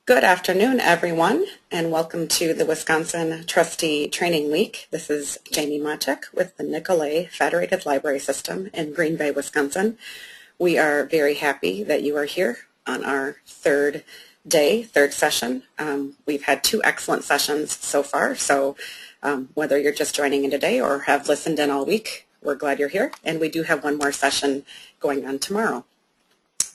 Good afternoon, everyone, and welcome to the Wisconsin Trustee Training Week. This is Jamie Matek with the Nicolet Federated Library System in Green Bay, Wisconsin. We are very happy that you are here on our third session. We've had two excellent sessions so far, so whether you're just joining in today or have listened in all week, we're glad you're here, and we do have one more session going on tomorrow.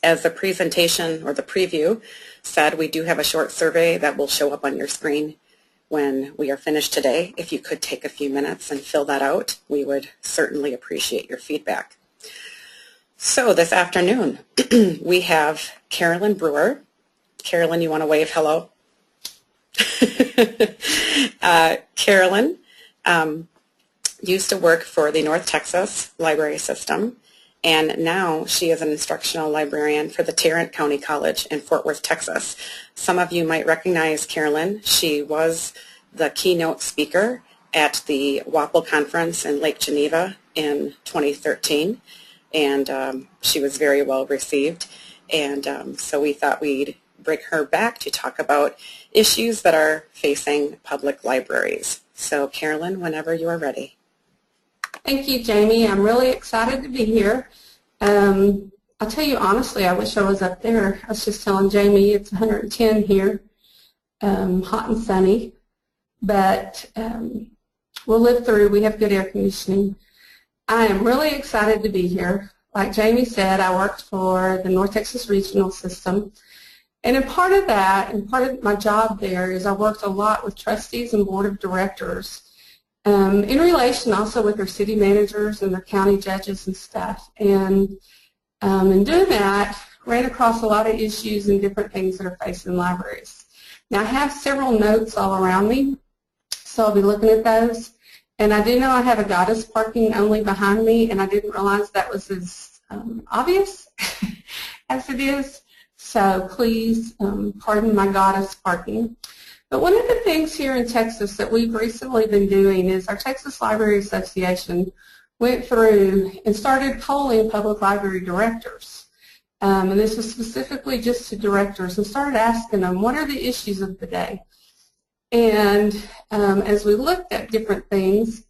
As the presentation or the preview said, we do have a short survey that will show up on your screen when we are finished today. If you could take a few minutes and fill that out, we would certainly appreciate your feedback. So this afternoon, we have Carolyn Brewer. Carolyn, you want to wave hello? Carolyn used to work for the North Texas Library System, and now she is an instructional librarian for the Tarrant County College in Fort Worth, Texas. Some of you might recognize Carolyn. She was the keynote speaker at the WAPL conference in Lake Geneva in 2013, and she was very well received. And so we thought we'd bring her back to talk about issues that are facing public libraries. So Carolyn, whenever you are ready. Thank you, Jamie. I'm really excited to be here. I'll tell you honestly, I wish I was up there. I was just telling Jamie it's 110 here, hot and sunny, but we'll live through. We have good air conditioning. I am really excited to be here. Like Jamie said, I worked for the North Texas Regional System, and a part of that, and part of my job there is I worked a lot with trustees and board of directors in relation also with their city managers and their county judges and stuff. And in doing that, ran across a lot of issues and different things that are facing libraries. Now I have several notes all around me, so I'll be looking at those. And I do know I have a goddess parking only behind me, and I didn't realize that was as obvious as it is. So please pardon my goddess parking. But one of the things here in Texas that we've recently been doing is our Texas Library Association went through and started polling public library directors. And this was specifically just to directors, and started asking them, what are the issues of the day? And as we looked at different things,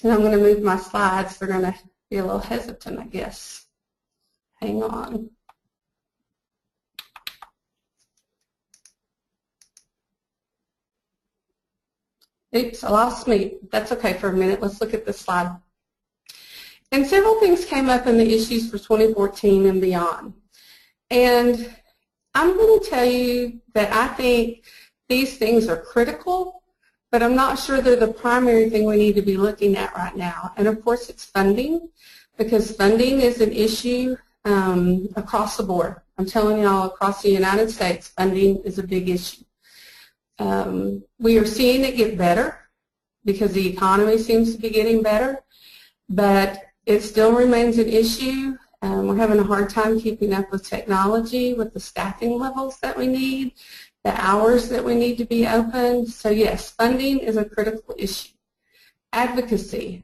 and I'm going to move my slides, they're going to be a little hesitant, I guess. Hang on. Oops, I lost me. That's okay for a minute. Let's look at this slide. And several things came up in the issues for 2014 and beyond. And I'm going to tell you that I think these things are critical, but I'm not sure they're the primary thing we need to be looking at right now. And of course it's funding, because funding is an issue across the board. I'm telling you all, across the United States, funding is a big issue. We are seeing it get better because the economy seems to be getting better, but it still remains an issue. We're having a hard time keeping up with technology, with the staffing levels that we need, the hours that we need to be open. So yes, funding is a critical issue. Advocacy.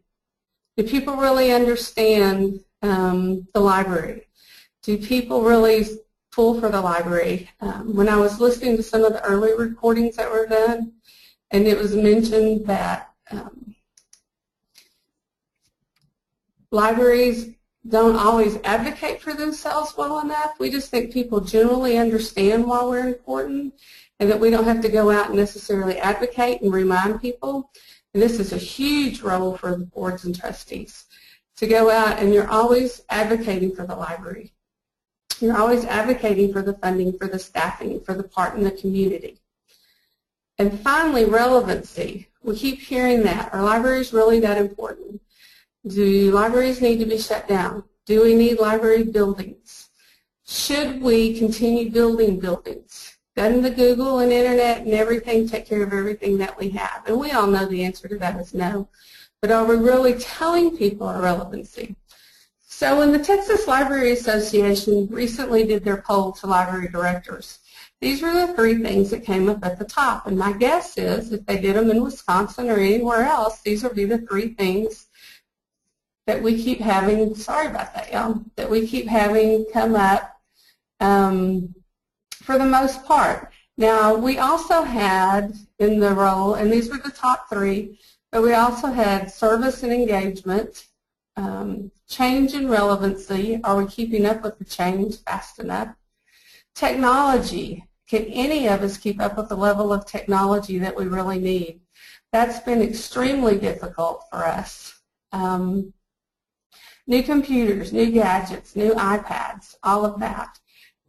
Do people really understand the library? Do people really pull for the library? When I was listening to some of the early recordings that were done, and it was mentioned that libraries don't always advocate for themselves well enough. We just think people generally understand why we're important, and that we don't have to go out and necessarily advocate and remind people. And this is a huge role for the boards and trustees, to go out and you're always advocating for the library. You're always advocating for the funding, for the staffing, for the part in the community. And finally, relevancy. We keep hearing that. Are libraries really that important? Do libraries need to be shut down? Do we need library buildings? Should we continue building buildings? Doesn't the Google and Internet and everything take care of everything that we have? And we all know the answer to that is no. But are we really telling people our relevancy? So when the Texas Library Association recently did their poll to library directors, these were the three things that came up at the top. And my guess is if they did them in Wisconsin or anywhere else, these would be the three things that we keep having, sorry about that, y'all, that we keep having come up for the most part. Now, we also had in the role, and these were the top three, but we also had service and engagement, change and relevancy, are we keeping up with the change fast enough? Technology, can any of us keep up with the level of technology that we really need? That's been extremely difficult for us. New computers, new gadgets, new iPads, all of that.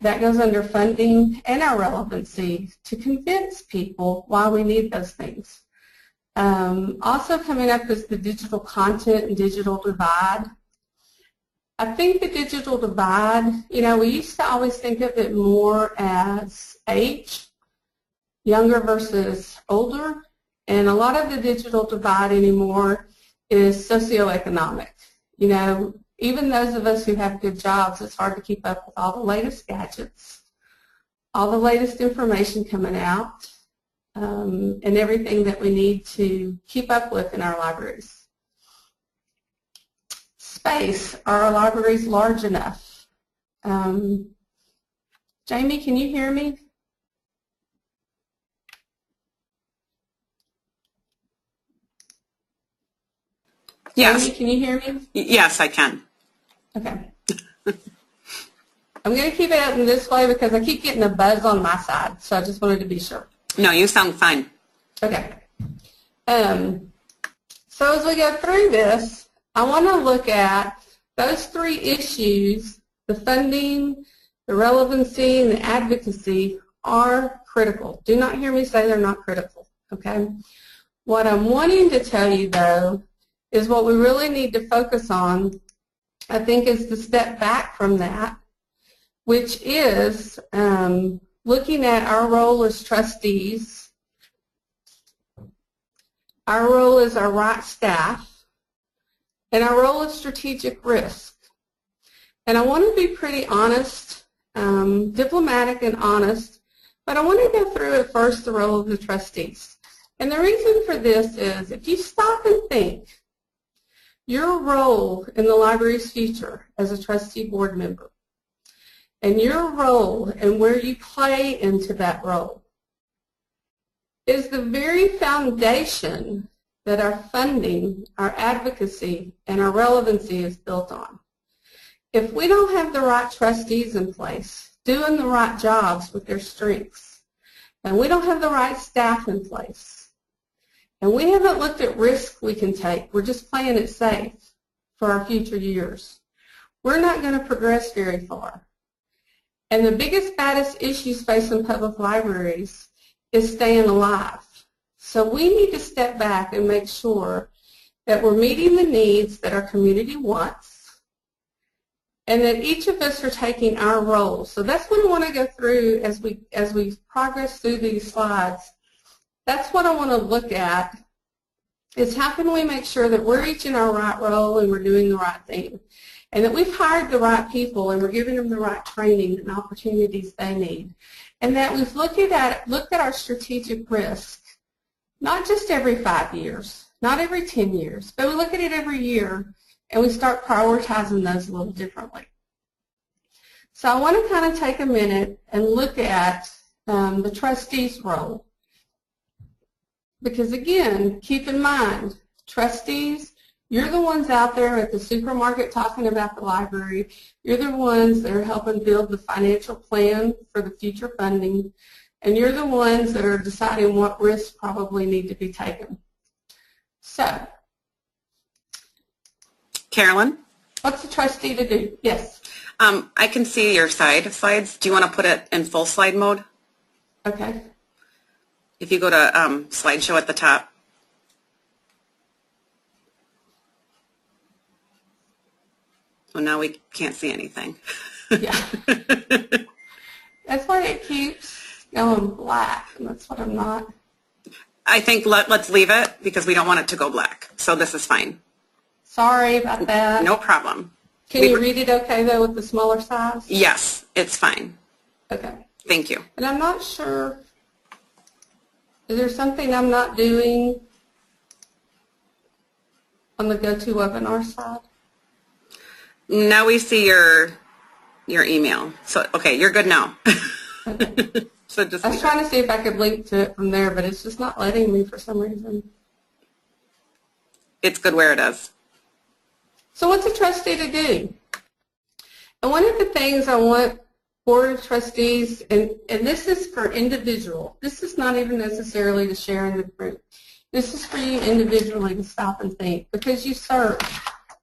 That goes under funding and our relevancy to convince people why we need those things. Also coming up is the digital content and digital divide. I think the digital divide, you know, we used to always think of it more as age, younger versus older, and a lot of the digital divide anymore is socioeconomic. You know, even those of us who have good jobs, it's hard to keep up with all the latest gadgets, all the latest information coming out, and everything that we need to keep up with in our libraries. Space, are our libraries large enough? Jamie, can you hear me? Yes. Jamie, can you hear me? Yes, I can. Okay. I'm going to keep it in this way because I keep getting a buzz on my side, so I just wanted to be sure. No, you sound fine. Okay. So as we go through this, I want to look at those three issues, the funding, the relevancy, and the advocacy are critical. Do not hear me say they're not critical, okay? What I'm wanting to tell you, though, is what we really need to focus on, I think, is to step back from that, which is looking at our role as trustees, our role as our right staff, and our role as strategic risk. And I want to be pretty honest, diplomatic and honest, but I want to go through at first the role of the trustees. And the reason for this is if you stop and think, your role in the library's future as a trustee board member and your role and where you play into that role is the very foundation that our funding, our advocacy, and our relevancy is built on. If we don't have the right trustees in place, doing the right jobs with their strengths, and we don't have the right staff in place, and we haven't looked at risk we can take, we're just playing it safe for our future years, we're not going to progress very far. And the biggest, baddest issues facing public libraries is staying alive. So we need to step back and make sure that we're meeting the needs that our community wants and that each of us are taking our role. So that's what I want to go through as we progress through these slides. That's what I want to look at, is how can we make sure that we're each in our right role and we're doing the right thing, and that we've hired the right people and we're giving them the right training and opportunities they need, and that we've looked at our strategic risk, not just every 5 years, not every 10 years, but we look at it every year and we start prioritizing those a little differently. So I want to kind of take a minute and look at the trustee's role. Because again, keep in mind, trustees, you're the ones out there at the supermarket talking about the library. You're the ones that are helping build the financial plan for the future funding. And you're the ones that are deciding what risks probably need to be taken. So, Carolyn? What's the trustee to do? Yes. I can see your slides. Do you want to put it in full slide mode? Okay. If you go to slideshow at the top. Well, now we can't see anything. Yeah. That's why it keeps going black, and that's what I'm not. I think let's leave it because we don't want it to go black. So this is fine. Sorry about that. No problem. Can you read it okay, though, with the smaller size? Yes, it's fine. Okay. Thank you. And I'm not sure, is there something I'm not doing on the GoToWebinar side? Now we see your email. So, okay, you're good now. Okay. So just I was trying to see if I could link to it from there, but it's just not letting me for some reason. It's good where it is. So what's a trustee to do? And one of the things I want Board of Trustees, and this is for individual. This is not even necessarily to share in the group. This is for you individually to stop and think, because you serve.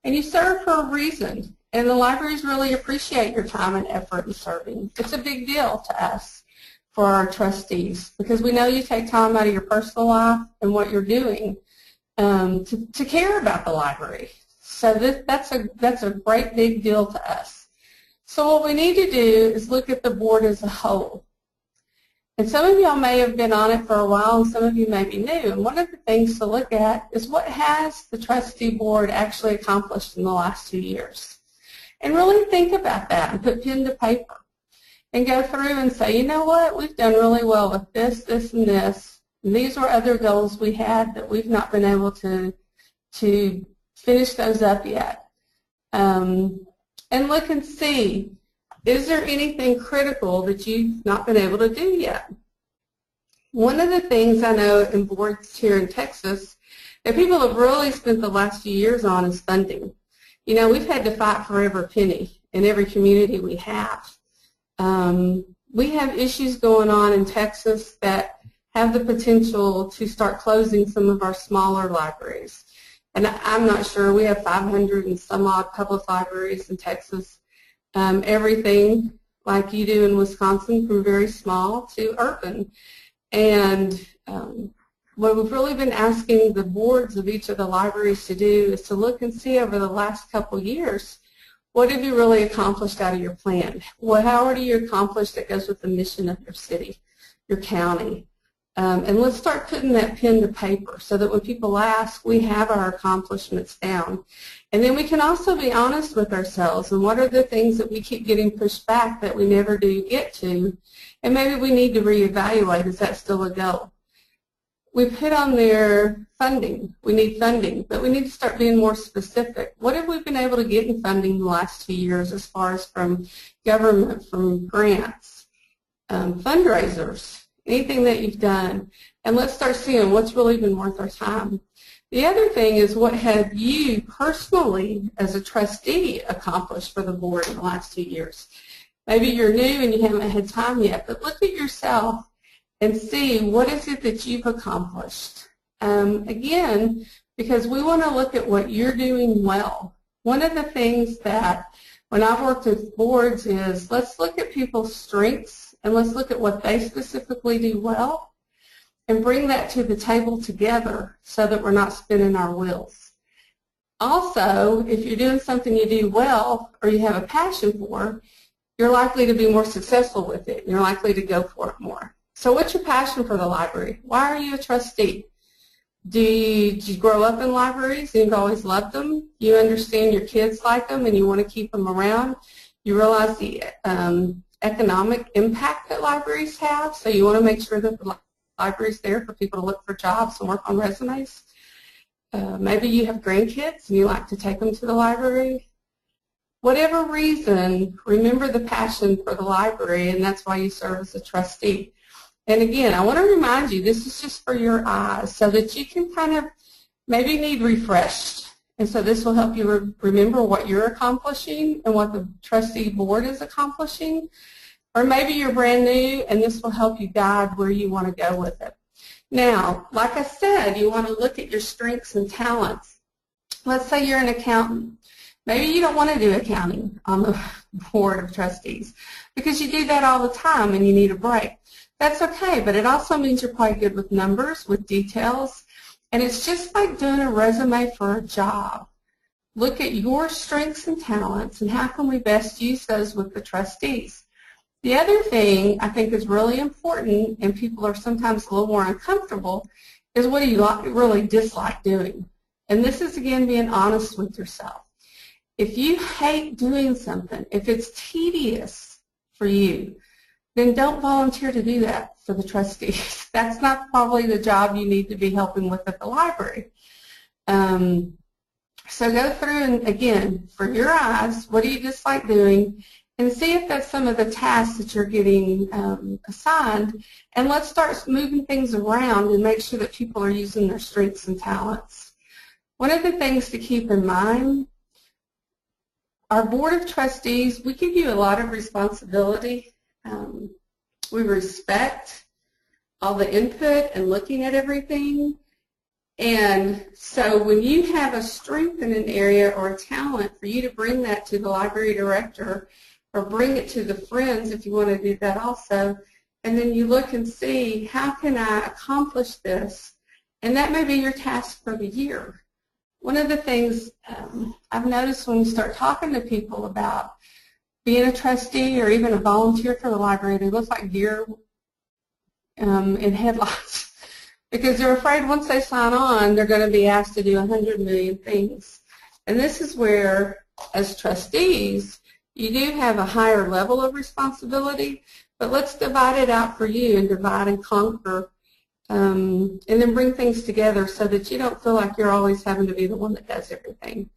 And you serve for a reason. And the libraries really appreciate your time and effort in serving. It's a big deal to us for our trustees, because we know you take time out of your personal life and what you're doing to care about the library. So that's a great big deal to us. So what we need to do is look at the board as a whole. And some of y'all may have been on it for a while, and some of you may be new. And one of the things to look at is what has the trustee board actually accomplished in the last 2 years. And really think about that and put pen to paper and go through and say, you know what, we've done really well with this, this, and this. And these were other goals we had that we've not been able to finish those up yet. And look and see, is there anything critical that you've not been able to do yet? One of the things I know in boards here in Texas that people have really spent the last few years on is funding. You know, we've had to fight for every penny in every community we have. We have issues going on in Texas that have the potential to start closing some of our smaller libraries. And I'm not sure, we have 500 and some odd public libraries in Texas. Everything like you do in Wisconsin, from very small to urban. And what we've really been asking the boards of each of the libraries to do is to look and see over the last couple years, what have you really accomplished out of your plan? How are you accomplished that goes with the mission of your city, your county? And let's start putting that pen to paper so that when people ask, we have our accomplishments down. And then we can also be honest with ourselves and what are the things that we keep getting pushed back that we never do get to, and maybe we need to reevaluate, is that still a goal? We put on there funding. We need funding, but we need to start being more specific. What have we been able to get in funding the last 2 years as far as from government, from grants, fundraisers? Anything that you've done, and let's start seeing what's really been worth our time. The other thing is, what have you personally as a trustee accomplished for the board in the last 2 years? Maybe you're new and you haven't had time yet, but look at yourself and see what is it that you've accomplished. Again, because we want to look at what you're doing well. One of the things that when I've worked with boards is, let's look at people's strengths and let's look at what they specifically do well and bring that to the table together so that we're not spinning our wheels. Also, if you're doing something you do well or you have a passion for, you're likely to be more successful with it. You're likely to go for it more. So what's your passion for the library? Why are you a trustee? Did you grow up in libraries and you've always loved them? You understand your kids like them and you want to keep them around? You realize the economic impact that libraries have, so you want to make sure that the library's there for people to look for jobs and work on resumes. Maybe you have grandkids and you like to take them to the library. Whatever reason, remember the passion for the library, and that's why you serve as a trustee. And again, I want to remind you, this is just for your eyes so that you can kind of maybe need refreshed. And so this will help you remember what you're accomplishing and what the trustee board is accomplishing. Or maybe you're brand new and this will help you guide where you want to go with it. Now, like I said, you want to look at your strengths and talents. Let's say you're an accountant. Maybe you don't want to do accounting on the board of trustees because you do that all the time and you need a break. That's okay, but it also means you're quite good with numbers, with details. And it's just like doing a resume for a job. Look at your strengths and talents and how can we best use those with the trustees. The other thing I think is really important, and people are sometimes a little more uncomfortable, is what do you really dislike doing? And this is, again, being honest with yourself. If you hate doing something, if it's tedious for you, then don't volunteer to do that for the trustees. That's not probably the job you need to be helping with at the library. So go through and, again, for your eyes, what do you dislike doing? and see if that's some of the tasks that you're getting assigned, and let's start moving things around and make sure that people are using their strengths and talents. One of the things to keep in mind, our Board of Trustees, we give you a lot of responsibility. We respect all the input and looking at everything. And so when you have a strength in an area or a talent, for you to bring that to the library director or bring it to the friends if you want to do that also, and then you look and see, how can I accomplish this? And that may be your task for the year. One of the things I've noticed when you start talking to people about being a trustee or even a volunteer for the library, they look like deer in headlights because they're afraid once they sign on, they're going to be asked to do 100 million things. And this is where, as trustees, you do have a higher level of responsibility, but let's divide it out for you and divide and conquer, and then bring things together so that you don't feel like you're always having to be the one that does everything.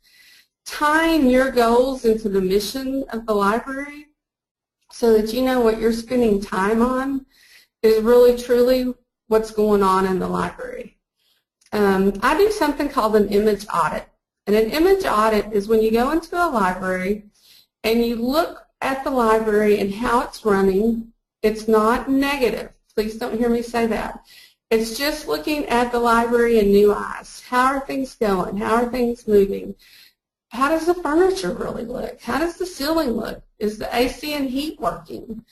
Tying your goals into the mission of the library so that you know what you're spending time on is really truly what's going on in the library. I do something called an image audit. And an image audit is when you go into a library and you look at the library and how it's running. It's not negative. Please don't hear me say that. It's just looking at the library in new eyes. How are things going? How are things moving? How does the furniture really look? How does the ceiling look? Is the AC and heat working?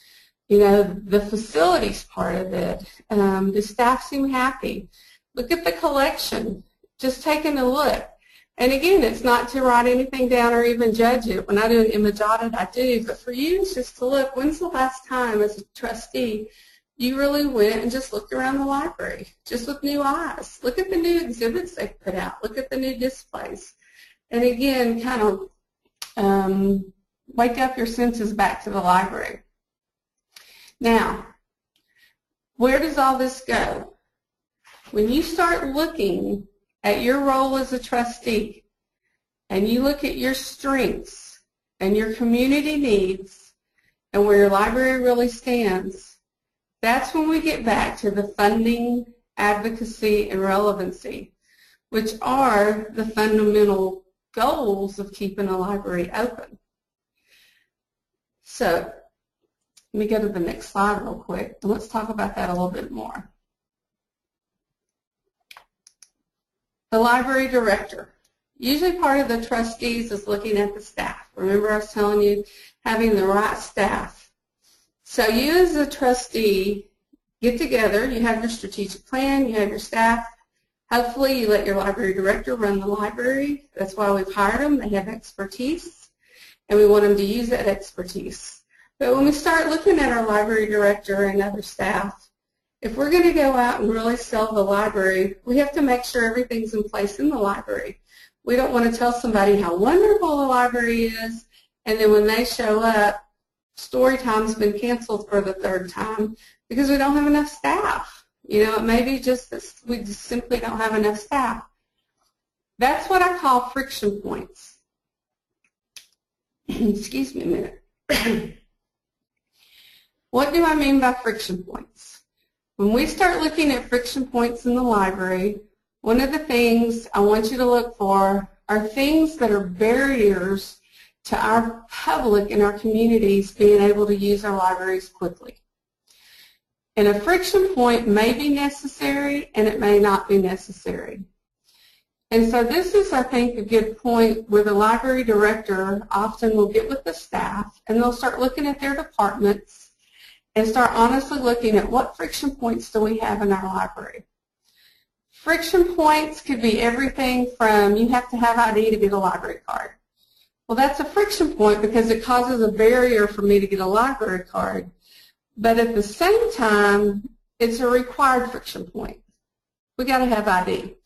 You know, the facilities part of it. The staff seem happy. Look at the collection. Just taking a look. And again, it's not to write anything down or even judge it. When I do an image audit, I do. But for you, it's just to look, when's the last time as a trustee you really went and just looked around the library, just with new eyes? Look at the new exhibits they put out. Look at the new displays. And again, kind of wake up your senses back to the library. Now, where does all this go? When you start looking at your role as a trustee and you look at your strengths and your community needs and where your library really stands, that's when we get back to the funding, advocacy, and relevancy, which are the fundamental goals of keeping a library open. So let me go to the next slide real quick, and let's talk about that a little bit more. The library director. Usually part of the trustees is looking at the staff. Remember I was telling you, having the right staff. So you as a trustee get together, you have your strategic plan, you have your staff. Hopefully you let your library director run the library. That's why we've hired them. They have expertise, and we want them to use that expertise. But when we start looking at our library director and other staff, if we're going to go out and really sell the library, we have to make sure everything's in place in the library. We don't want to tell somebody how wonderful the library is, and then when they show up, story time's been canceled for the third time because we don't have enough staff. You know, it may be just that we just simply don't have enough staff. That's what I call friction points. Excuse me a minute. What do I mean by friction points? When we start looking at friction points in the library, one of the things I want you to look for are things that are barriers to our public and our communities being able to use our libraries quickly. And a friction point may be necessary and it may not be necessary. And so this is, I think, a good point where the library director often will get with the staff and they'll start looking at their departments and start honestly looking at what friction points do we have in our library. Friction points could be everything from you have to have ID to get a library card. Well, that's a friction point because it causes a barrier for me to get a library card. But at the same time, it's a required friction point. We got to have ID.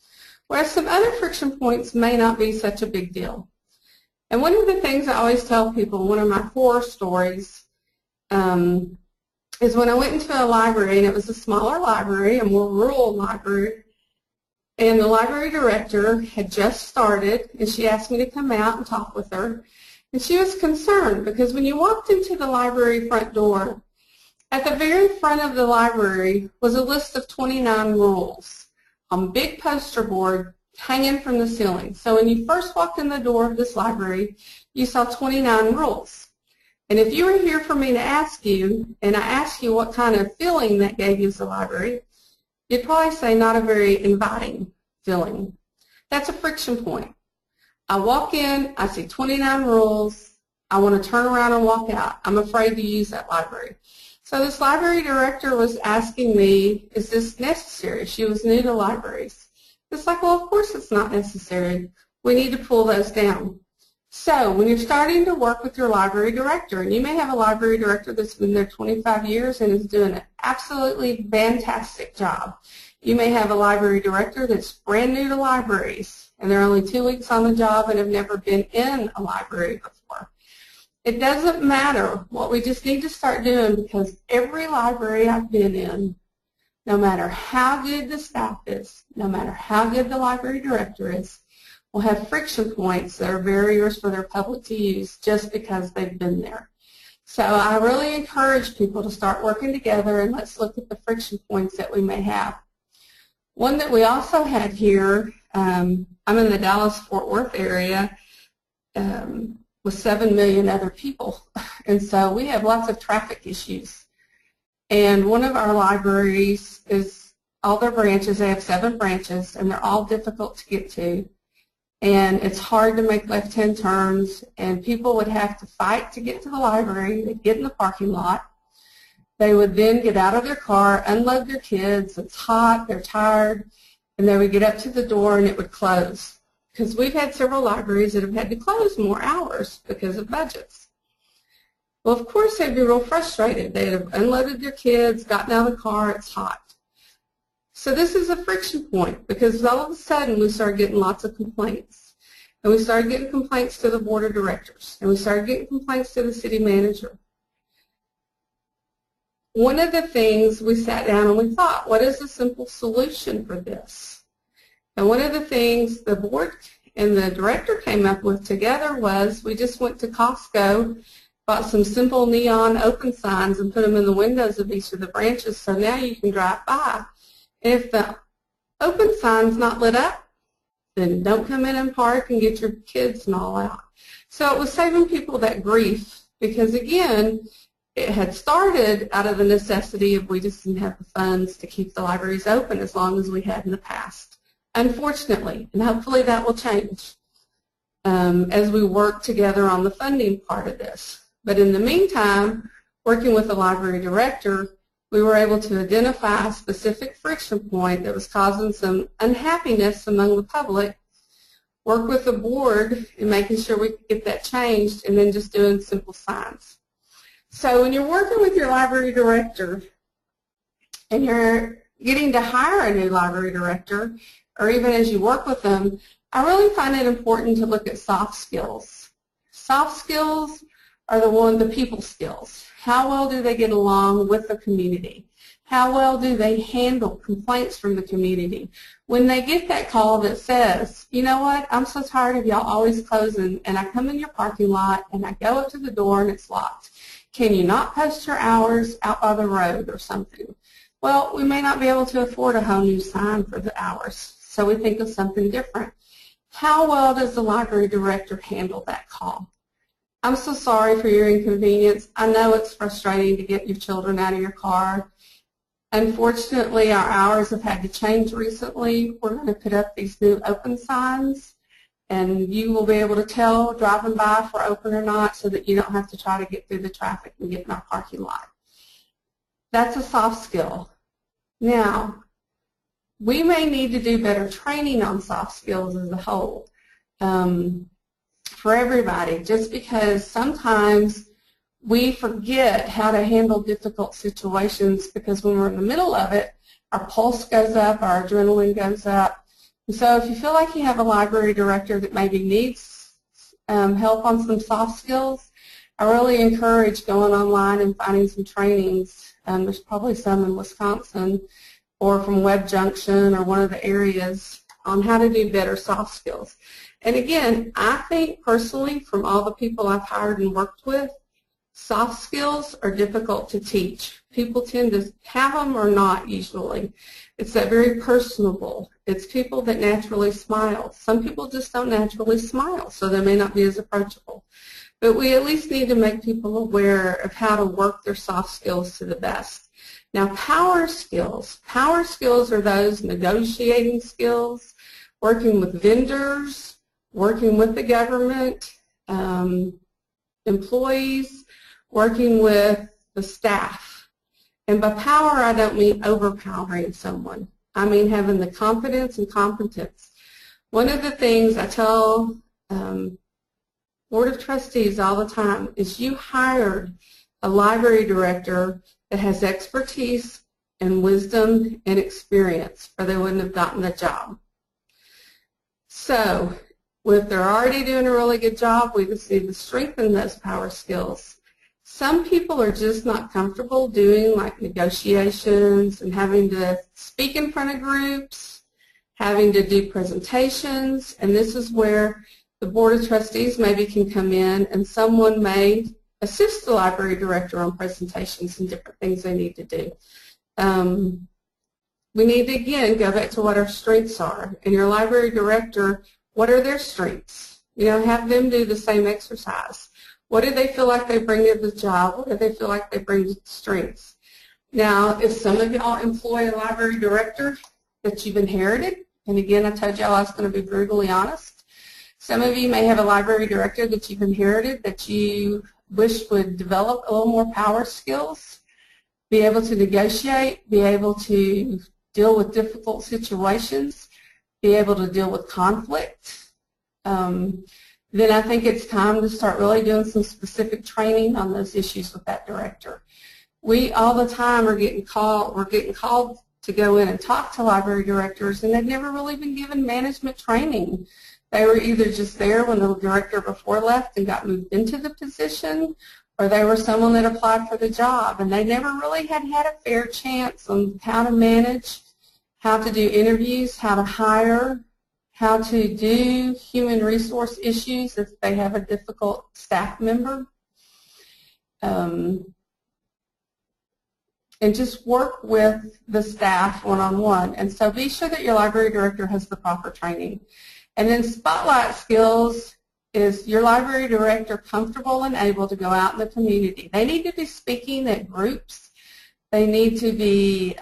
Whereas some other friction points may not be such a big deal. And one of the things I always tell people, one of my horror stories, is when I went into a library, and it was a smaller library, a more rural library, and the library director had just started, and she asked me to come out and talk with her. And she was concerned because when you walked into the library front door, at the very front of the library was a list of 29 rules on a big poster board hanging from the ceiling. So when you first walked in the door of this library, you saw 29 rules. And if you were here for me to ask you, and I asked you what kind of feeling that gave you as a library, you'd probably say not a very inviting feeling. That's a friction point. I walk in, I see 29 rules, I want to turn around and walk out. I'm afraid to use that library. So this library director was asking me, is this necessary? She was new to libraries. It's like, well, of course it's not necessary. We need to pull those down. So when you're starting to work with your library director, and you may have a library director that's been there 25 years and is doing an absolutely fantastic job. You may have a library director that's brand new to libraries, and they're only 2 weeks on the job and have never been in a library before. It doesn't matter what we just need to start doing, because every library I've been in, no matter how good the staff is, no matter how good the library director is, will have friction points that are barriers for their public to use just because they've been there. So I really encourage people to start working together, and let's look at the friction points that we may have. One that we also had here, I'm in the Dallas-Fort Worth area, with 7 million other people. And so we have lots of traffic issues. And one of our libraries is all their branches. They have 7 branches, and they're all difficult to get to. And it's hard to make left-hand turns, and people would have to fight to get to the library. They'd get in the parking lot. They would then get out of their car, unload their kids. It's hot, they're tired, and they would get up to the door, and it would close. Because we've had several libraries that have had to close more hours because of budgets. Well, of course, they'd be real frustrated. They'd have unloaded their kids, gotten out of the car, it's hot. So this is a friction point, because all of a sudden we started getting lots of complaints. And we started getting complaints to the board of directors, and we started getting complaints to the city manager. One of the things we sat down and we thought, what is a simple solution for this? And one of the things the board and the director came up with together was we just went to Costco, bought some simple neon open signs and put them in the windows of each of the branches, so now you can drive by. And if the open sign's not lit up, then don't come in and park and get your kids and all out. So it was saving people that grief, because again, it had started out of the necessity of we just didn't have the funds to keep the libraries open as long as we had in the past. Unfortunately, and hopefully that will change as we work together on the funding part of this. But in the meantime, working with the library director, we were able to identify a specific friction point that was causing some unhappiness among the public, work with the board in making sure we could get that changed, and then just doing simple signs. So when you're working with your library director and you're getting to hire a new library director, or even as you work with them, I really find it important to look at soft skills. Soft skills are the people skills. How well do they get along with the community? How well do they handle complaints from the community? When they get that call that says, you know what, I'm so tired of y'all always closing, and I come in your parking lot and I go up to the door and it's locked. Can you not post your hours out by the road or something? Well, we may not be able to afford a whole new sign for the hours, so we think of something different. How well does the library director handle that call? I'm so sorry for your inconvenience. I know it's frustrating to get your children out of your car. Unfortunately, our hours have had to change recently. We're going to put up these new open signs, and you will be able to tell driving by if we're open or not, so that you don't have to try to get through the traffic and get in our parking lot. That's a soft skill. Now, we may need to do better training on soft skills as a whole for everybody, just because sometimes we forget how to handle difficult situations, because when we're in the middle of it, our pulse goes up, our adrenaline goes up. And so if you feel like you have a library director that maybe needs help on some soft skills, I really encourage going online and finding some trainings. There's probably some in Wisconsin or from Web Junction or one of the areas on how to do better soft skills. And again, I think personally, from all the people I've hired and worked with, soft skills are difficult to teach. People tend to have them or not usually. It's that very personable. It's people that naturally smile. Some people just don't naturally smile, so they may not be as approachable. But we at least need to make people aware of how to work their soft skills to the best. Now, power skills are those negotiating skills, working with vendors, working with the government, employees, working with the staff. And by power, I don't mean overpowering someone. I mean having the confidence and competence. One of the things I tell Board of Trustees all the time is you hired a library director that has expertise and wisdom and experience, or they wouldn't have gotten the job. So if they're already doing a really good job, we just need to strengthen those power skills. Some people are just not comfortable doing like negotiations and having to speak in front of groups, having to do presentations, and this is where the Board of Trustees maybe can come in and someone may assist the library director on presentations and different things they need to do. We need to, again, go back to what our strengths are. And your library director, what are their strengths? You know, have them do the same exercise. What do they feel like they bring to the job? What do they feel like they bring to strengths? Now, if some of y'all employ a library director that you've inherited, and again, I told y'all I was going to be brutally honest, some of you may have a library director that you've inherited that you wish would develop a little more power skills, be able to negotiate, be able to deal with difficult situations, be able to deal with conflict. Then I think it's time to start really doing some specific training on those issues with that director. We all the time we're getting called to go in and talk to library directors, and they've never really been given management training. They were either just there when the director before left and got moved into the position, or they were someone that applied for the job, and they never really had a fair chance on how to manage, how to do interviews, how to hire, how to do human resource issues if they have a difficult staff member, and just work with the staff one-on-one. And so be sure that your library director has the proper training. And then spotlight skills is your library director comfortable and able to go out in the community. They need to be speaking at groups. They need to be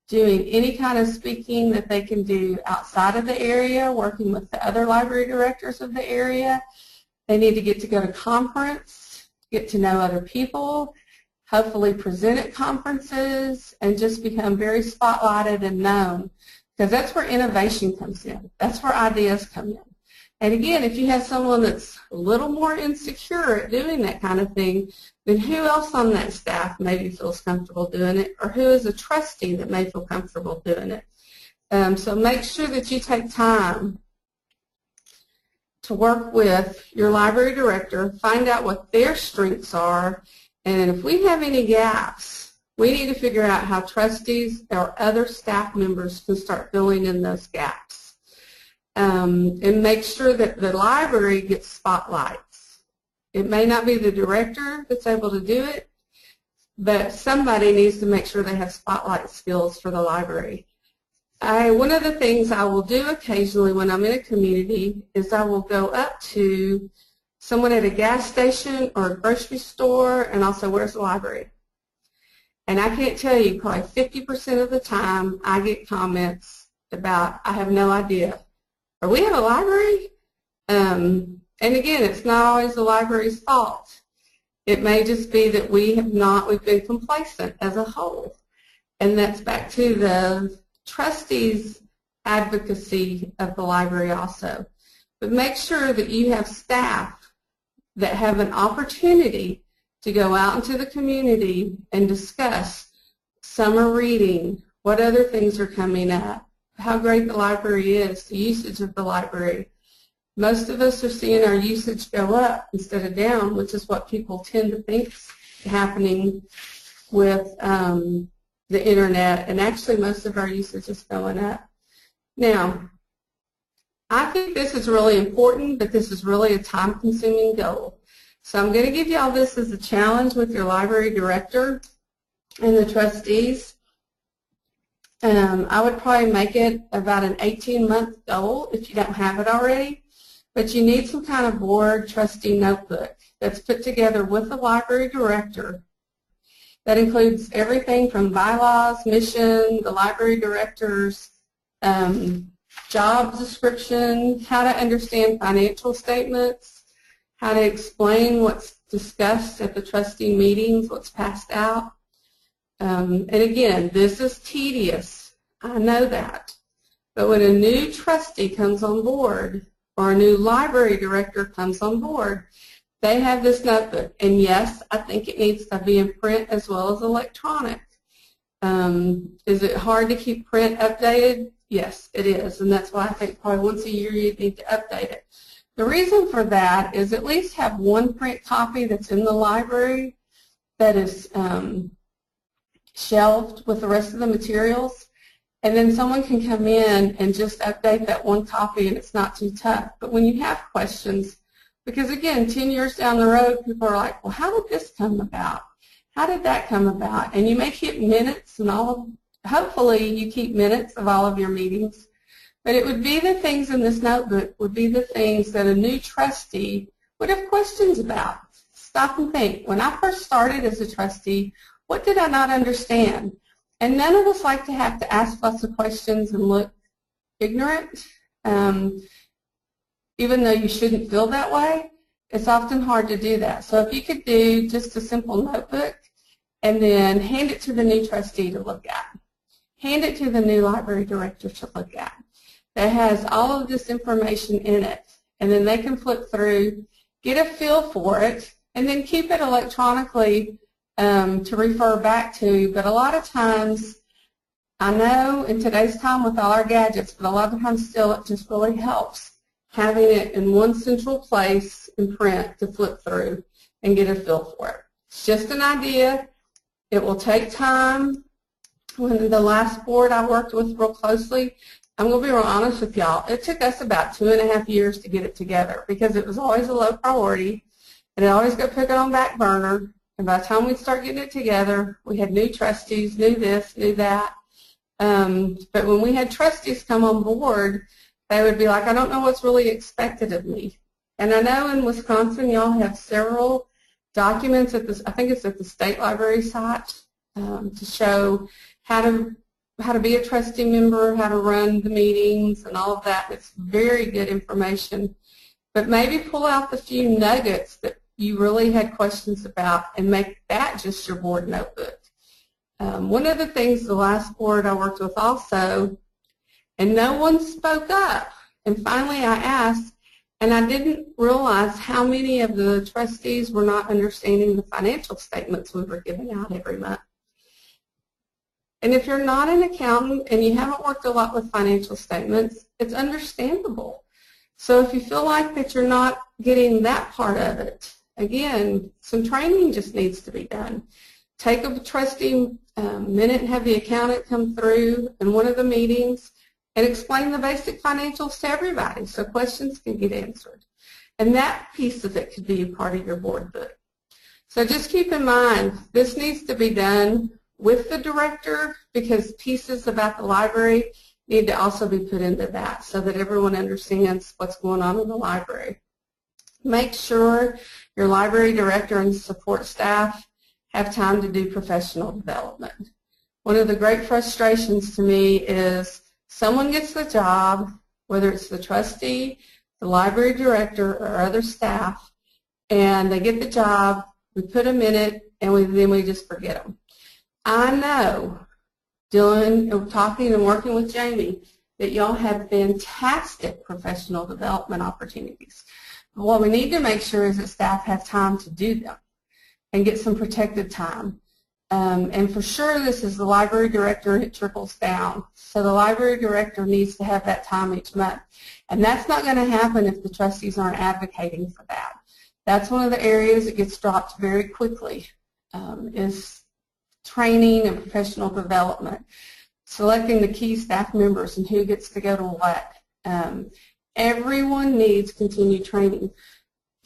doing any kind of speaking that they can do outside of the area, working with the other library directors of the area. They need to get to go to conference, get to know other people, hopefully present at conferences, and just become very spotlighted and known. Because that's where innovation comes in. That's where ideas come in. And again, if you have someone that's a little more insecure at doing that kind of thing, then who else on that staff maybe feels comfortable doing it, or who is a trustee that may feel comfortable doing it? So make sure that you take time to work with your library director, find out what their strengths are, and if we have any gaps, we need to figure out how trustees or other staff members can start filling in those gaps. And make sure that the library gets spotlights. It may not be the director that's able to do it, but somebody needs to make sure they have spotlight skills for the library. One of the things I will do occasionally when I'm in a community is I will go up to someone at a gas station or a grocery store and I'll say, "Where's the library?" And I can't tell you, probably 50% of the time I get comments about, "I have no idea." Or, "We have a library?" And again, it's not always the library's fault. It may just be that we've been complacent as a whole. And that's back to the trustees' advocacy of the library also. But make sure that you have staff that have an opportunity to go out into the community and discuss summer reading, what other things are coming up, how great the library is, the usage of the library. Most of us are seeing our usage go up instead of down, which is what people tend to think is happening with the internet, and actually most of our usage is going up. Now, I think this is really important, but this is really a time-consuming goal. So I'm going to give you all this as a challenge with your library director and the trustees. I would probably make it about an 18-month goal if you don't have it already, but you need some kind of board trustee notebook that's put together with the library director that includes everything from bylaws, mission, the library director's job description, how to understand financial statements, how to explain what's discussed at the trustee meetings, what's passed out. And again, this is tedious. I know that. But when a new trustee comes on board or a new library director comes on board, they have this notebook. And yes, I think it needs to be in print as well as electronic. Is it hard to keep print updated? Yes, it is. And that's why I think probably once a year you need to update it. The reason for that is at least have one print copy that's in the library that is shelved with the rest of the materials, and then someone can come in and just update that one copy and it's not too tough. But when you have questions, because again, 10 years down the road, people are like, well, how did this come about? How did that come about? And you may keep minutes and hopefully you keep minutes of all of your meetings, but it would be the things in this notebook would be the things that a new trustee would have questions about. Stop and think. When I first started as a trustee, what did I not understand? And none of us like to have to ask lots of questions and look ignorant. Even though you shouldn't feel that way, it's often hard to do that. So if you could do just a simple notebook and then hand it to the new trustee to look at. Hand it to the new library director to look at. That has all of this information in it. And then they can flip through, get a feel for it, and then keep it electronically to refer back to. But a lot of times, I know in today's time with all our gadgets, but a lot of times still it just really helps having it in one central place in print to flip through and get a feel for it. It's just an idea. It will take time. When the last board I worked with real closely, I'm going to be real honest with y'all, it took us about 2.5 years to get it together because it was always a low priority and it always got put on back burner. And by the time we'd start getting it together, we had new trustees, knew this, knew that. But when we had trustees come on board, they would be like, I don't know what's really expected of me. And I know in Wisconsin, y'all have several documents at this, I think it's at the state library site, to show how to be a trustee member, how to run the meetings and all of that. It's very good information. But maybe pull out the few nuggets that you really had questions about and make that just your board notebook. One of the things the last board I worked with also, and no one spoke up, and finally I asked, and I didn't realize how many of the trustees were not understanding the financial statements we were giving out every month. And if you're not an accountant and you haven't worked a lot with financial statements, it's understandable. So if you feel like that you're not getting that part of it, again, some training just needs to be done. Take a trustee minute and have the accountant come through in one of the meetings and explain the basic financials to everybody so questions can get answered. And that piece of it could be a part of your board book. So just keep in mind, this needs to be done with the director because pieces about the library need to also be put into that so that everyone understands what's going on in the library. Make sure your library director and support staff have time to do professional development. One of the great frustrations to me is someone gets the job, whether it's the trustee, the library director, or other staff, and they get the job, we put them in it, and then we just forget them. I know, talking and working with Jamie, that y'all have fantastic professional development opportunities. But what we need to make sure is that staff have time to do them and get some protected time. And for sure, this is the library director, and it trickles down. So the library director needs to have that time each month. And that's not going to happen if the trustees aren't advocating for that. That's one of the areas that gets dropped very quickly, is training and professional development. selecting the key staff members and who gets to go to what. Everyone needs continued training.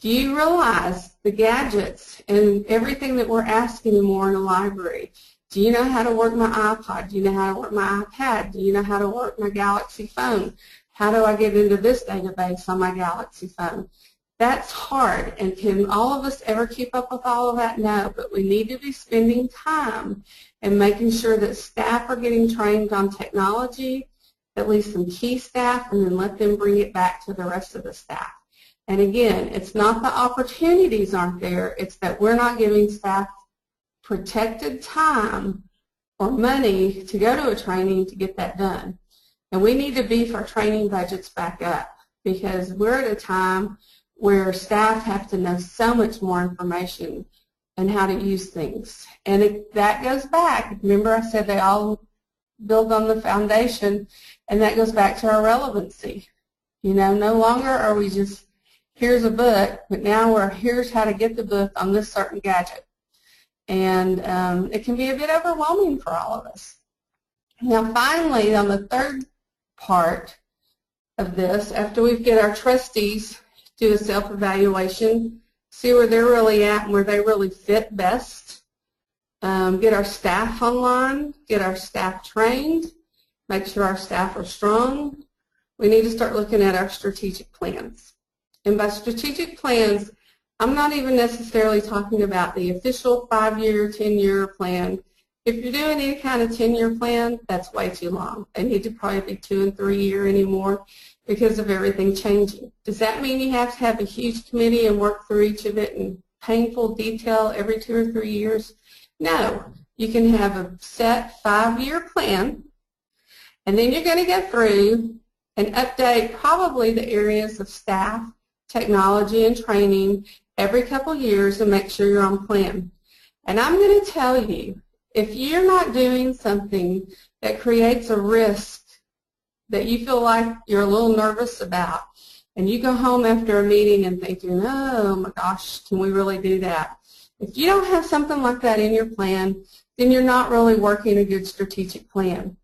Do you realize the gadgets and everything that we're asking anymore in the library? Do you know how to work my iPod? Do you know how to work my iPad? Do you know how to work my Galaxy phone? How do I get into this database on my Galaxy phone? That's hard, and can all of us ever keep up with all of that? No, but we need to be spending time and making sure that staff are getting trained on technology, at least some key staff, and then let them bring it back to the rest of the staff. And again, it's not the opportunities aren't there, it's that we're not giving staff protected time or money to go to a training to get that done. And we need to beef our training budgets back up, because we're at a time where staff have to know so much more information and how to use things. And that goes back, remember I said they all build on the foundation, and that goes back to our relevancy. You know, no longer are we just, here's a book, but now we're, here's how to get the book on this certain gadget. And it can be a bit overwhelming for all of us. Now finally, on the third part of this, after we get our trustees do a self-evaluation, see where they're really at and where they really fit best, get our staff online, get our staff trained, make sure our staff are strong. We need to start looking at our strategic plans. And by strategic plans, I'm not even necessarily talking about the official 5-year, 10-year plan. If you're doing any kind of 10-year plan, that's way too long. They need to probably be 2- and 3-year anymore because of everything changing. Does that mean you have to have a huge committee and work through each of it in painful detail every 2 or 3 years? No. You can have a set 5-year plan, and then you're going to go through and update probably the areas of staff, technology, and training every couple years and make sure you're on plan. And I'm going to tell you, if you're not doing something that creates a risk that you feel like you're a little nervous about, and you go home after a meeting and thinking, oh my gosh, can we really do that? If you don't have something like that in your plan, then you're not really working a good strategic plan.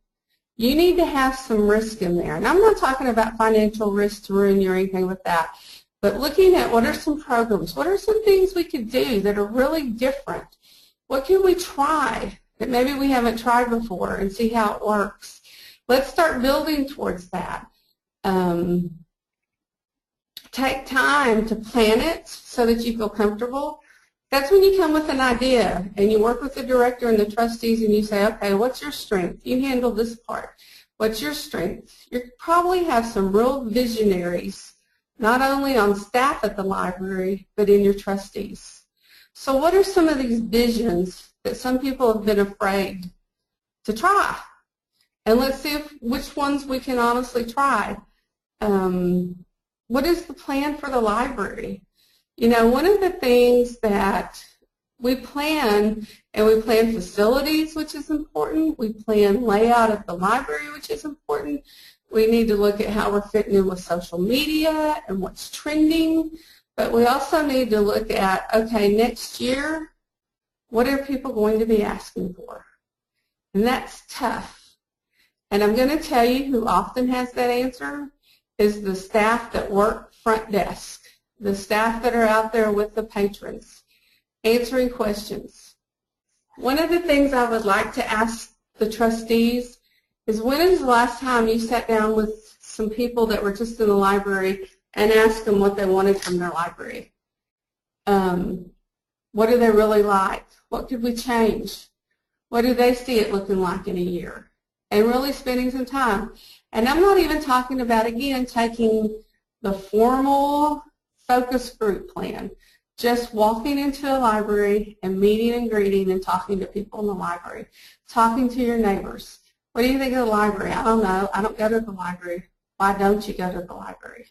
You need to have some risk in there. And I'm not talking about financial risk to ruin you or anything with that, but looking at what are some programs, what are some things we could do that are really different. What can we try that maybe we haven't tried before and see how it works? Let's start building towards that. Take time to plan it so that you feel comfortable. That's when you come with an idea and you work with the director and the trustees and you say, okay, what's your strength? You handle this part. What's your strength? You probably have some real visionaries, not only on staff at the library, but in your trustees. So what are some of these visions that some people have been afraid to try? And let's see which ones we can honestly try. What is the plan for the library? You know, one of the things that we plan, and we plan facilities, which is important. We plan layout of the library, which is important. We need to look at how we're fitting in with social media and what's trending. But we also need to look at, okay, next year, what are people going to be asking for? And that's tough. And I'm going to tell you who often has that answer is the staff that work front desk, the staff that are out there with the patrons, answering questions. One of the things I would like to ask the trustees is, when is the last time you sat down with some people that were just in the library and asked them what they wanted from their library? What do they really like? What could we change? What do they see it looking like in a year? And really spending some time. And I'm not even talking about, again, taking the formal focus group plan. Just walking into a library and meeting and greeting and talking to people in the library. Talking to your neighbors. What do you think of the library? I don't know. I don't go to the library. Why don't you go to the library?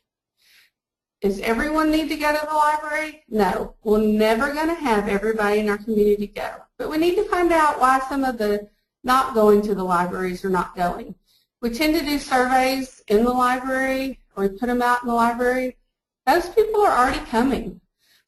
Does everyone need to go to the library? No. We're never going to have everybody in our community go. But we need to find out why some of the not going to the libraries are not going. We tend to do surveys in the library, or we put them out in the library. Those people are already coming.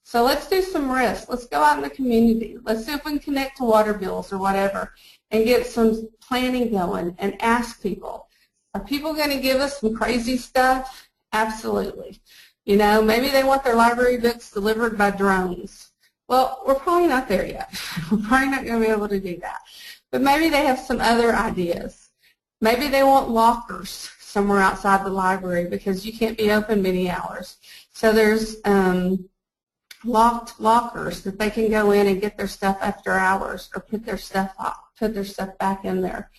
So let's do some risk. Let's go out in the community. Let's see if we can connect to water bills or whatever and get some planning going and ask people, are people going to give us some crazy stuff? Absolutely. You know, maybe they want their library books delivered by drones. Well, we're probably not there yet. We're probably not going to be able to do that. But maybe they have some other ideas. Maybe they want lockers somewhere outside the library because you can't be open many hours. So there's locked lockers that they can go in and get their stuff after hours or put their stuff back in there.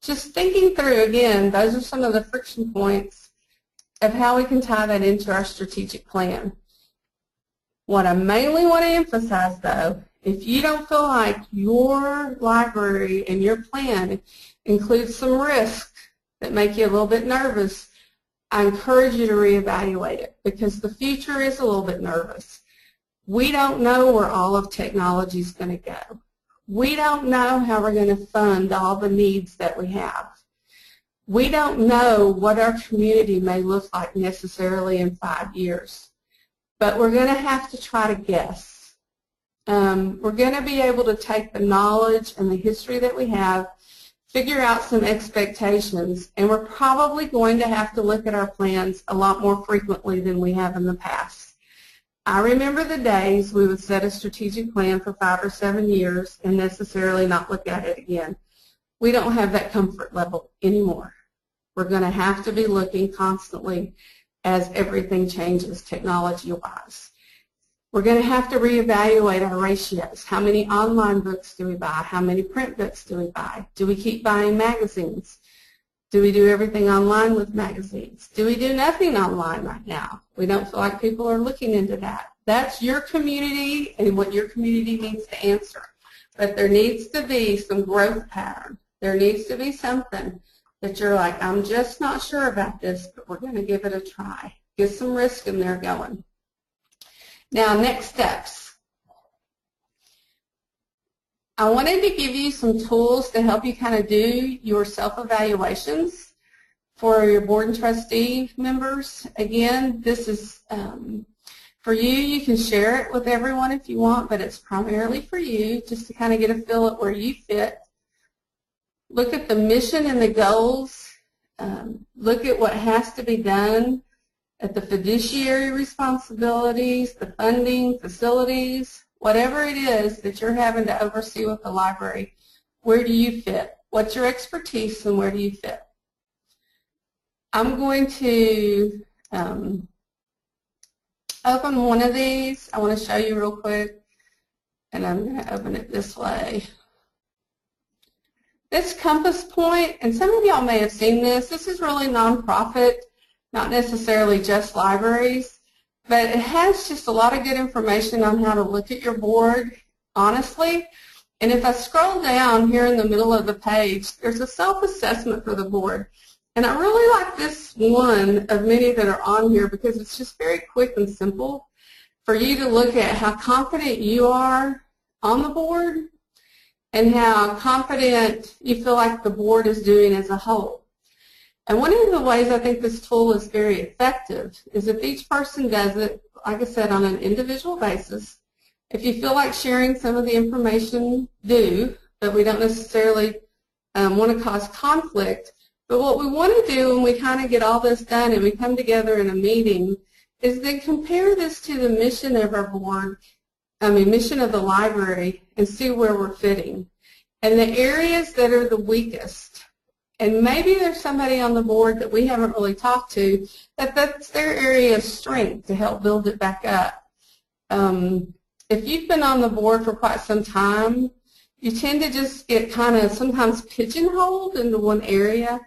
Just thinking through, again, those are some of the friction points of how we can tie that into our strategic plan. What I mainly want to emphasize, though, if you don't feel like your library and your plan includes some risks that make you a little bit nervous, I encourage you to reevaluate it because the future is a little bit nervous. We don't know where all of technology is going to go. We don't know how we're going to fund all the needs that we have. We don't know what our community may look like necessarily in 5 years. But we're going to have to try to guess. We're going to be able to take the knowledge and the history that we have, figure out some expectations, and we're probably going to have to look at our plans a lot more frequently than we have in the past. I remember the days we would set a strategic plan for 5 or 7 years and necessarily not look at it again. We don't have that comfort level anymore. We're going to have to be looking constantly as everything changes technology-wise. We're going to have to reevaluate our ratios. How many online books do we buy? How many print books do we buy? Do we keep buying magazines? Do we do everything online with magazines? Do we do nothing online right now? We don't feel like people are looking into that. That's your community and what your community needs to answer. But there needs to be some growth pattern. There needs to be something that you're like, I'm just not sure about this, but we're going to give it a try. Get some risk in there going. Now, next steps. I wanted to give you some tools to help you kind of do your self-evaluations for your board and trustee members. Again, this is for you. You can share it with everyone if you want, but it's primarily for you just to kind of get a feel at where you fit. Look at the mission and the goals. Look at what has to be done at the fiduciary responsibilities, the funding, facilities, whatever it is that you're having to oversee with the library. Where do you fit? What's your expertise and where do you fit? I'm going to open one of these. I want to show you real quick, and I'm going to open it this way. This compass point, and some of y'all may have seen this, this is really nonprofit, not necessarily just libraries, but it has just a lot of good information on how to look at your board, honestly. And if I scroll down here in the middle of the page, there's a self-assessment for the board. And I really like this one of many that are on here because it's just very quick and simple for you to look at how confident you are on the board and how confident you feel like the board is doing as a whole. And one of the ways I think this tool is very effective is if each person does it, like I said, on an individual basis. If you feel like sharing some of the information, do, but we don't necessarily want to cause conflict. But what we want to do when we kind of get all this done and we come together in a meeting is then compare this to the mission of our board, mission of the library, and see where we're fitting. And the areas that are the weakest, and maybe there's somebody on the board that we haven't really talked to, that's their area of strength to help build it back up. If you've been on the board for quite some time, you tend to just get kind of sometimes pigeonholed into one area,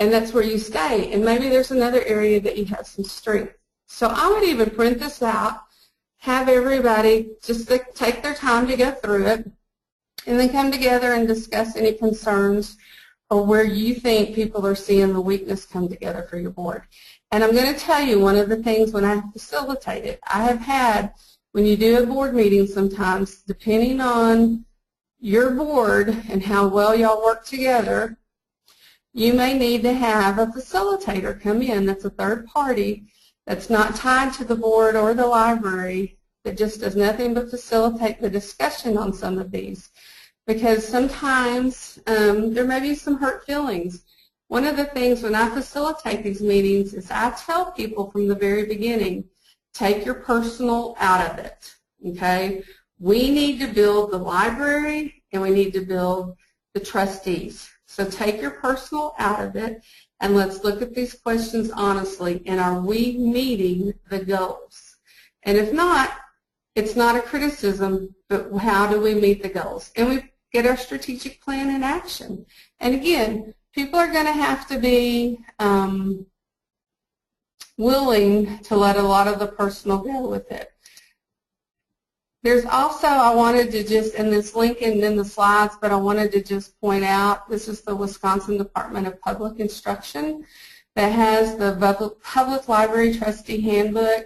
and that's where you stay. And maybe there's another area that you have some strength. So I would even print this out, have everybody just take their time to go through it, and then come together and discuss any concerns or where you think people are seeing the weakness come together for your board. And I'm going to tell you one of the things when I facilitate it, I have had, when you do a board meeting sometimes, depending on your board and how well y'all work together, you may need to have a facilitator come in that's a third party that's not tied to the board or the library, that just does nothing but facilitate the discussion on some of these. because sometimes there may be some hurt feelings. One of the things when I facilitate these meetings is I tell people from the very beginning, take your personal out of it, okay? We need to build the library and we need to build the trustees. So take your personal out of it and let's look at these questions honestly, and are we meeting the goals? And if not, it's not a criticism, but how do we meet the goals? And we get our strategic plan in action. And again, people are going to have to be willing to let a lot of the personal go with it. There's also, I wanted to just, in this link and in the slides, but I wanted to just point out, this is the Wisconsin Department of Public Instruction that has the Public Library Trustee Handbook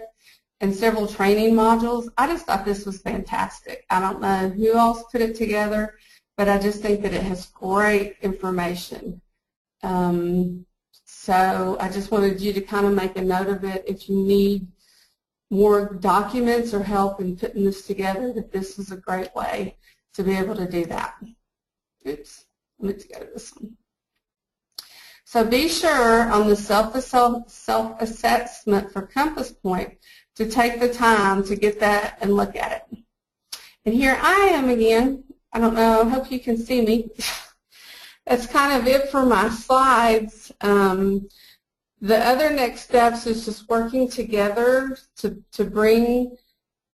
and several training modules. I just thought this was fantastic. I don't know who else put it together, but I just think that it has great information. So I just wanted you to kind of make a note of it if you need more documents or help in putting this together, that this is a great way to be able to do that. Oops, let me go to this one. So be sure on the self-assessment for Compass Point to take the time to get that and look at it. And here I am again. I don't know, I hope you can see me. That's kind of it for my slides. The other next steps is just working together to bring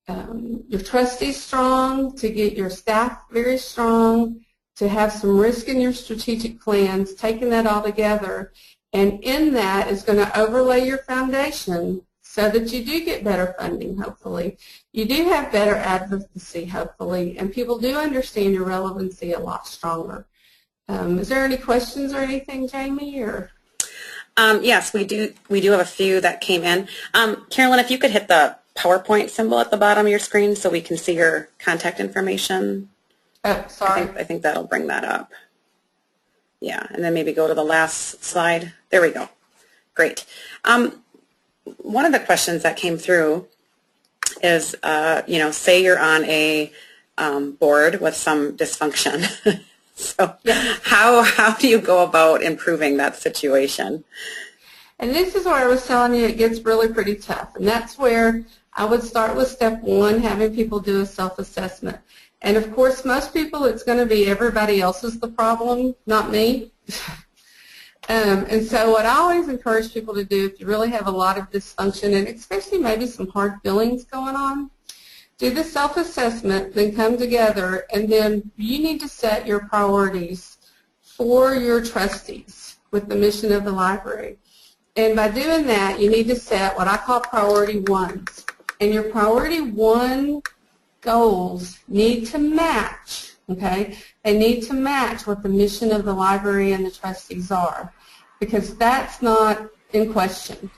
your trustees strong, to get your staff very strong, to have some risk in your strategic plans, taking that all together. And in that is going to overlay your foundation so that you do get better funding, hopefully. You do have better advocacy, hopefully, and people do understand your relevancy a lot stronger. Is there any questions or anything, Jamie? Or yes, we do have a few that came in. Carolyn, if you could hit the PowerPoint symbol at the bottom of your screen so we can see your contact information. Oh, sorry. I think that'll bring that up. Yeah, and then maybe go to the last slide. There we go. Great. One of the questions that came through is, say you're on a board with some dysfunction. So yeah. How do you go about improving that situation? And this is where I was telling you it gets really pretty tough. And that's where I would start with step one, having people do a self-assessment. And of course, most people, it's going to be everybody else is the problem, not me. And so what I always encourage people to do, if you really have a lot of dysfunction, and especially maybe some hard feelings going on, do the self-assessment, then come together, and then you need to set your priorities for your trustees with the mission of the library. And by doing that, you need to set what I call priority ones. And your priority one goals need to match, okay? They need to match what the mission of the library and the trustees are, because that's not in question.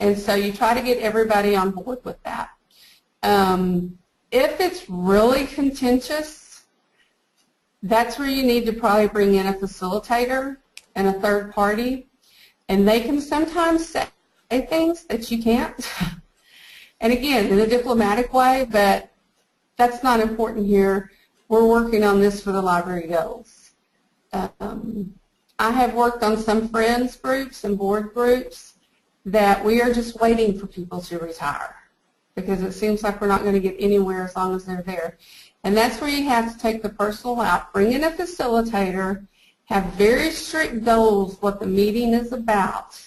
And so you try to get everybody on board with that. If it's really contentious, that's where you need to probably bring in a facilitator and a third party, and they can sometimes say things that you can't. And again, in a diplomatic way, but that's not important here. We're working on this for the library goals. I have worked on some friends groups and board groups that we are just waiting for people to retire, because it seems like we're not going to get anywhere as long as they're there. And that's where you have to take the personal out, bring in a facilitator, have very strict goals what the meeting is about,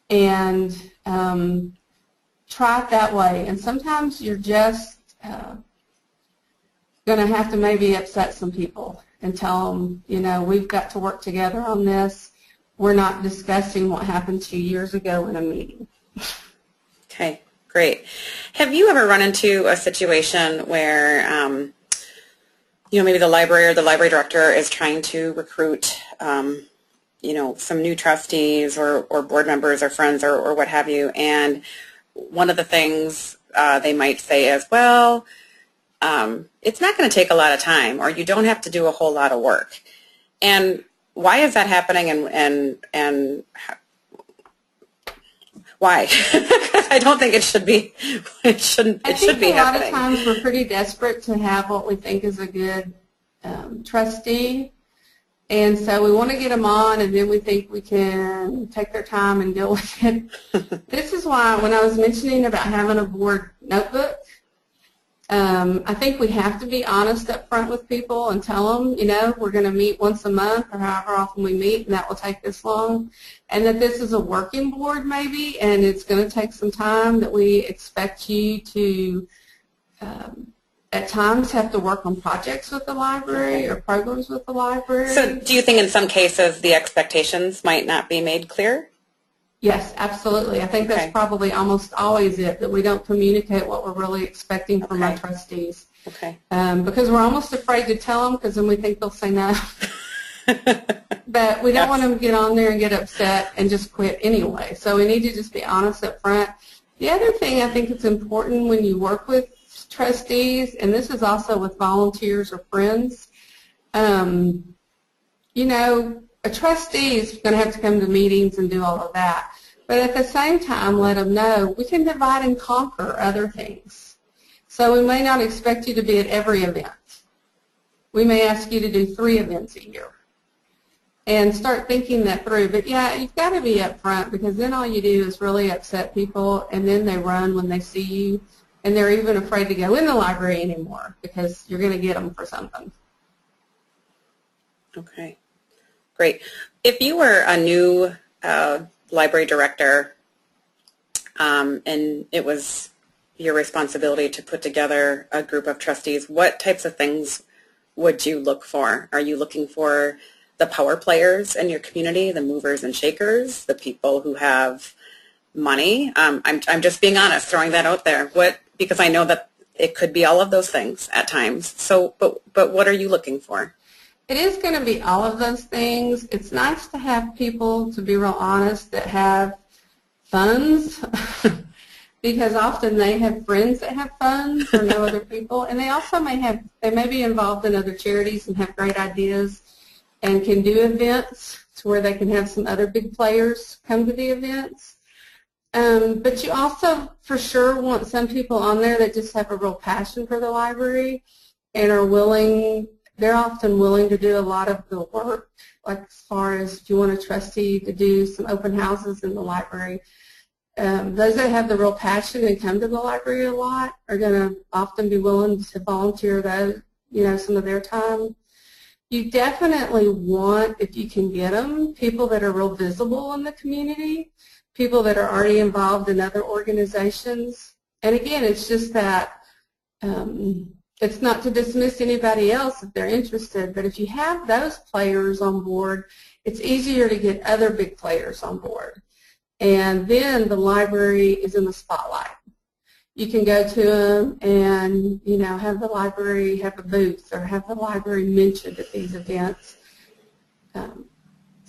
and try it that way. And sometimes you're just going to have to maybe upset some people and tell them, we've got to work together on this. We're not discussing what happened 2 years ago in a meeting. Okay. Great. Have you ever run into a situation where, maybe the library or the library director is trying to recruit, some new trustees or board members or friends or what have you, and one of the things they might say is, well, it's not going to take a lot of time, or you don't have to do a whole lot of work. And why is that happening, and why? I don't think it should be. It shouldn't. It should be happening. I think a lot of times we're pretty desperate to have what we think is a good trustee. And so we want to get them on, and then we think we can take their time and deal with it. This is why when I was mentioning about having a board notebook, I think we have to be honest up front with people and tell them, you know, we're going to meet once a month or however often we meet, and that will take this long, and that this is a working board maybe, and it's going to take some time, that we expect you to at times have to work on projects with the library or programs with the library. So do you think in some cases the expectations might not be made clear? Yes, absolutely. I think that's probably almost always it, that we don't communicate what we're really expecting from our trustees. Okay. Because we're almost afraid to tell them, because then we think they'll say no. But we don't want them to get on there and get upset and just quit anyway. So we need to just be honest up front. The other thing I think it's important when you work with trustees, and this is also with volunteers or friends, you know, a trustee is going to have to come to meetings and do all of that. But at the same time, let them know we can divide and conquer other things. So we may not expect you to be at every event. We may ask you to do 3 events a year. And start thinking that through. But yeah, you've got to be upfront, because then all you do is really upset people, and then they run when they see you. And they're even afraid to go in the library anymore because you're going to get them for something. Okay, great. If you were a new library director and it was your responsibility to put together a group of trustees, what types of things would you look for? Are you looking for the power players in your community, the movers and shakers, the people who have money? I'm just being honest, throwing that out there. Because I know that it could be all of those things at times. So, but what are you looking for? It is going to be all of those things. It's nice to have people, to be real honest, that have funds, because often they have friends that have funds or know other people, and they also may be involved in other charities and have great ideas and can do events to where they can have some other big players come to the events. But you also, for sure, want some people on there that just have a real passion for the library and are willing, they're often willing to do a lot of the work, like as far as if you want a trustee to do some open houses in the library. Those that have the real passion and come to the library a lot are going to often be willing to volunteer those, you know, some of their time. You definitely want, if you can get them, people that are real visible in the community, people that are already involved in other organizations. And again, it's just that it's not to dismiss anybody else if they're interested, but if you have those players on board, it's easier to get other big players on board. And then the library is in the spotlight. You can go to them and, you know, have the library have a booth or have the library mentioned at these events.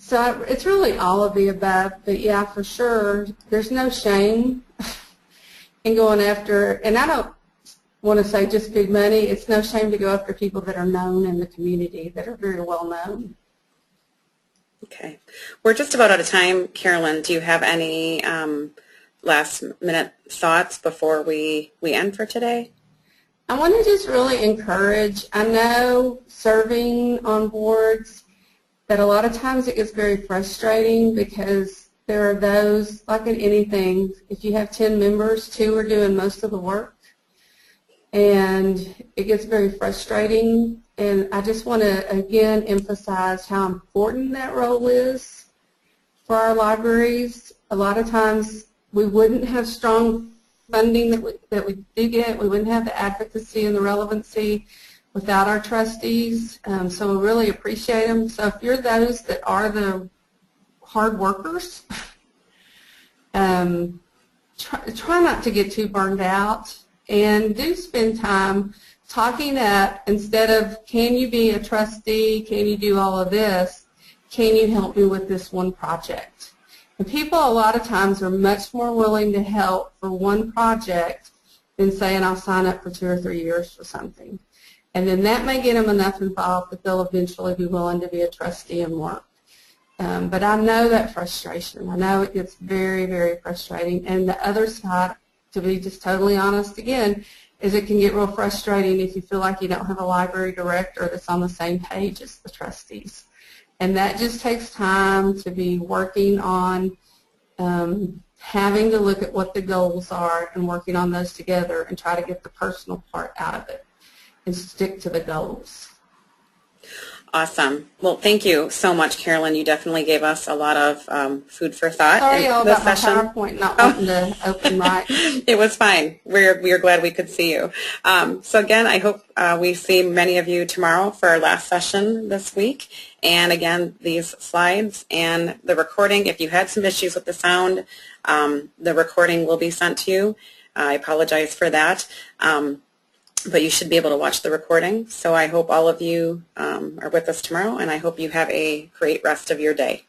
So it's really all of the above, but yeah, for sure, there's no shame in going after, and I don't want to say just big money, it's no shame to go after people that are known in the community, that are very well known. Okay. We're just about out of time. Carolyn, do you have any last minute thoughts before we end for today? I want to just really encourage, I know serving on boards, that a lot of times it gets very frustrating because there are those, like in anything, if you have 10 members, 2 are doing most of the work. And it gets very frustrating. And I just want to, again, emphasize how important that role is for our libraries. A lot of times we wouldn't have strong funding that we do get. We wouldn't have the advocacy and the relevancy without our trustees, so we really appreciate them. So if you're those that are the hard workers, try not to get too burned out, and do spend time talking up, instead of can you be a trustee, can you do all of this, can you help me with this one project? And people a lot of times are much more willing to help for one project than saying I'll sign up for 2 or 3 years for something. And then that may get them enough involved that they'll eventually be willing to be a trustee and work. But I know that frustration. I know it gets very, very frustrating. And the other side, to be just totally honest again, is it can get real frustrating if you feel like you don't have a library director that's on the same page as the trustees. And that just takes time to be working on having to look at what the goals are and working on those together and try to get the personal part out of it and stick to the goals. Awesome. Well, thank you so much, Carolyn. You definitely gave us a lot of food for thought. Sorry all in this about session. my PowerPoint not wanting to open right. It was fine. We're glad we could see you. So again, I hope we see many of you tomorrow for our last session this week. And again, these slides and the recording, if you had some issues with the sound, the recording will be sent to you. I apologize for that. But you should be able to watch the recording. So I hope all of you are with us tomorrow, and I hope you have a great rest of your day.